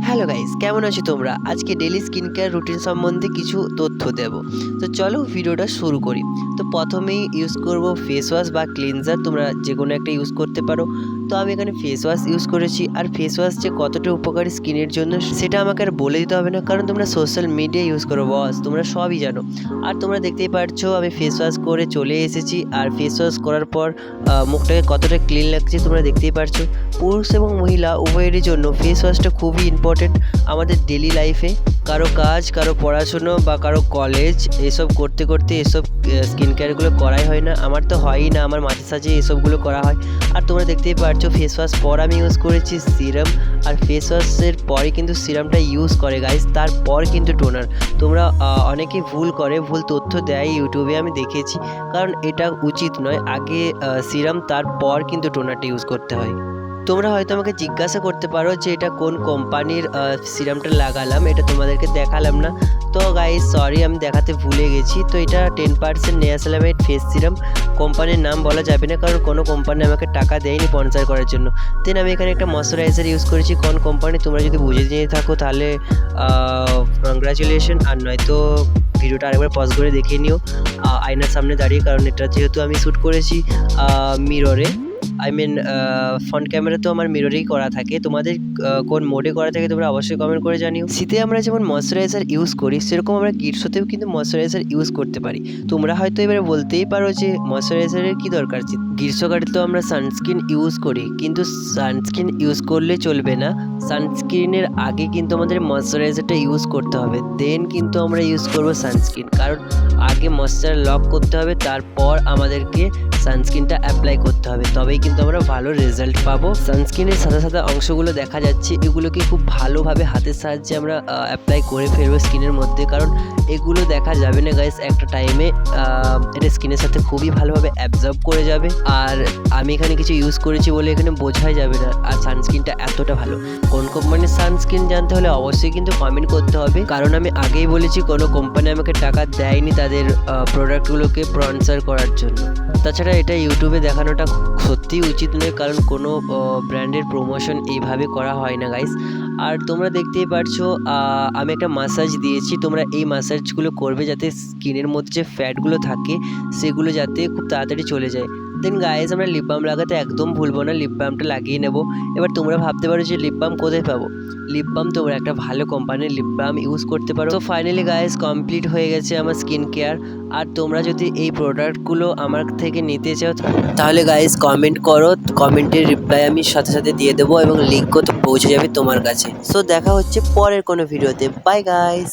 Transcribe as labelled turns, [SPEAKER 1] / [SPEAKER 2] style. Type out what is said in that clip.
[SPEAKER 1] Hello guys, কেমন আছো তোমরা? আজকে ডেইলি স্কিন কেয়ার রুটিন সম্বন্ধে কিছু তথ্য দেব। তো চলো ভিডিওটা শুরু করি। তো প্রথমেই ইউজ করব ফেস ওয়াশ বা ক্লিনজার, তোমরা যে কোনো একটা ইউজ করতে পারো। তো আমি এখানে ফেস ওয়াশ ইউজ করেছি, আর ফেস ওয়াশ যে কতটা উপকারী স্কিনের জন্য সেটা আমাকে আর বলে দিতে হবে না, কারণ তোমরা সোশ্যাল মিডিয়া ইউজ করো বস, তোমরা সবই জানো। আর তোমরা দেখতেই পারছো আমি ফেস ওয়াশ করে চলে এসেছি, আর ফেস ওয়াশ করার পর মুখটাকে কতটা ক্লিন লাগছে তোমরা দেখতেই পারছো। পুরুষ এবং মহিলা উভয়েরই জন্য ফেস ওয়াশটা খুবই ইম্পর্টেন্ট আমাদের ডেলি লাইফে। কারো কাজ, কারো পড়াশুনো বা কারো কলেজ এসব করতে করতে এসব স্কিন কেয়ারগুলো করাই হয় না। আমার তো হয়ই না, আমার মাঝে সাঝে এসবগুলো করা হয়। আর তোমরা দেখতেই পারছো ফেস ওয়াশ পর আমি ইউজ করেছি সিরাম, আর ফেস ওয়াশের পরে কিন্তু সিরামটা ইউজ করে গাইস, তারপর কিন্তু টোনার। তোমরা অনেকেই ভুল করে, ভুল তথ্য দেয় ইউটিউবে আমি দেখেছি, কারণ এটা উচিত নয়। আগে সিরাম তারপর কিন্তু টোনারটা ইউজ করতে হয়। তোমরা হয়তো আমাকে জিজ্ঞাসা করতে পারো যে এটা কোন কোম্পানির সিরামটা লাগালাম, এটা তোমাদেরকে দেখালাম না। তো গাইস সরি, আমি দেখাতে ভুলে গেছি। তো এটা 10% নিয়াসিনামাইড ফেস সিরাম, কোম্পানির নাম বলা যাবে না কারণ কোনো কোম্পানি আমাকে টাকা দেয়নি স্পন্সর করার জন্য। দেন আমি এখানে একটা ময়শ্চারাইজার ইউজ করেছি কোন কোম্পানি, তোমরা যদি বুঝে নিয়ে থাকো তাহলে কংগ্রাচুলেশন, আর নয়তো ভিডিওটা আরেকবার পজ করে দেখিয়ে নিও আয়নার সামনে দাঁড়িয়ে, কারণ এটা যেহেতু আমি শ্যুট করেছি মিররে, আই মিন ফ্রন্ট ক্যামেরা তো আমার মিররেই করা থাকে। তোমাদের কোন মোডে করা থাকে তোমরা অবশ্যই কমেন্ট করে জানিও। শীতে আমরা যেমন ময়শ্চারাইজার ইউজ করি সেরকম আমরা গ্রীষ্মতেও কিন্তু ময়শ্চারাইজার ইউজ করতে পারি। তোমরা হয়তো এবারে বলতেই পারো যে ময়শ্চারাইজারের কী দরকার, গ্রীষ্মকালে তো আমরা সানস্ক্রিন ইউজ করি, কিন্তু সানস্ক্রিন ইউজ করলে চলবে না। সানস্ক্রিনের আগে কিন্তু আমাদের ময়শ্চারাইজারটা ইউজ করতে হবে, দেন কিন্তু আমরা ইউজ করব সানস্ক্রিন, কারণ আগে ময়শ্চার লক করতে হবে, তারপর আমাদেরকে সানস্ক্রিনটা অ্যাপ্লাই করতে হবে, তবেই কিন্তু আমরা ভালো রেজাল্ট পাবো। সানস্ক্রিনের সাদা সাদা অংশগুলো দেখা যাচ্ছে, এগুলোকে খুব ভালোভাবে হাতের সাহায্যে আমরা অ্যাপ্লাই করে ফেলবো স্কিনের মধ্যে, কারণ এগুলো দেখা যাবে না গাইস একটা টাইমে, এটা স্কিনের সাথে খুবই ভালোভাবে অ্যাবজর্ব করে যাবে। আর আমি এখানে কিছু ইউজ করেছি বলে এখানে বোঝাই যাবে না আর সানস্ক্রিনটা এতটা ভালো। কোন কোম্পানির সানস্ক্রিন জানতে হলে অবশ্যই কিন্তু কমেন্ট করতে হবে, কারণ আমি আগেই বলেছি কোনো কোম্পানি আমাকে টাকা দেয়নি তাদের প্রোডাক্টগুলোকে স্পন্সর করার জন্য। তাছাড়া এটা ইউটিউবে দেখানোটা সত্যিই উচিত নয়, কারণ কোনো ব্র্যান্ডের প্রমোশন এইভাবে করা হয় না গাইস। আর তোমরা দেখতেই পারছো আমি একটা মাসাজ দিয়েছি, তোমরা এই মাসাজগুলো করবে যাতে স্কিনের মধ্যে যে ফ্যাটগুলো থাকে সেগুলো যাতে খুব তাড়াতাড়ি চলে যায়। দেন গাইস আমরা লিপ বাম লাগাতে একদম ভুলবো না, লিপ বামটা লাগিয়ে নেব। এবার তোমরা ভাবতে পারো যে লিপ বাম কোথায় পাবো, লিপ বাম তোমরা একটা ভালো কোম্পানির লিপ বাম ইউজ করতে পারো। তো ফাইনালি গাইস কমপ্লিট হয়ে গেছে আমার স্কিন কেয়ার। আর তোমরা যদি এই প্রোডাক্টগুলো আমার থেকে নিতে চাও তাহলে গাইস কমেন্ট করো, কমেন্টের রিপ্লাই আমি সাথে সাথে দিয়ে দেবো এবং লিঙ্কও তো পৌঁছে যাবে তোমার কাছে। সো দেখা হচ্ছে পরের কোনো ভিডিওতে, বাই গাইস।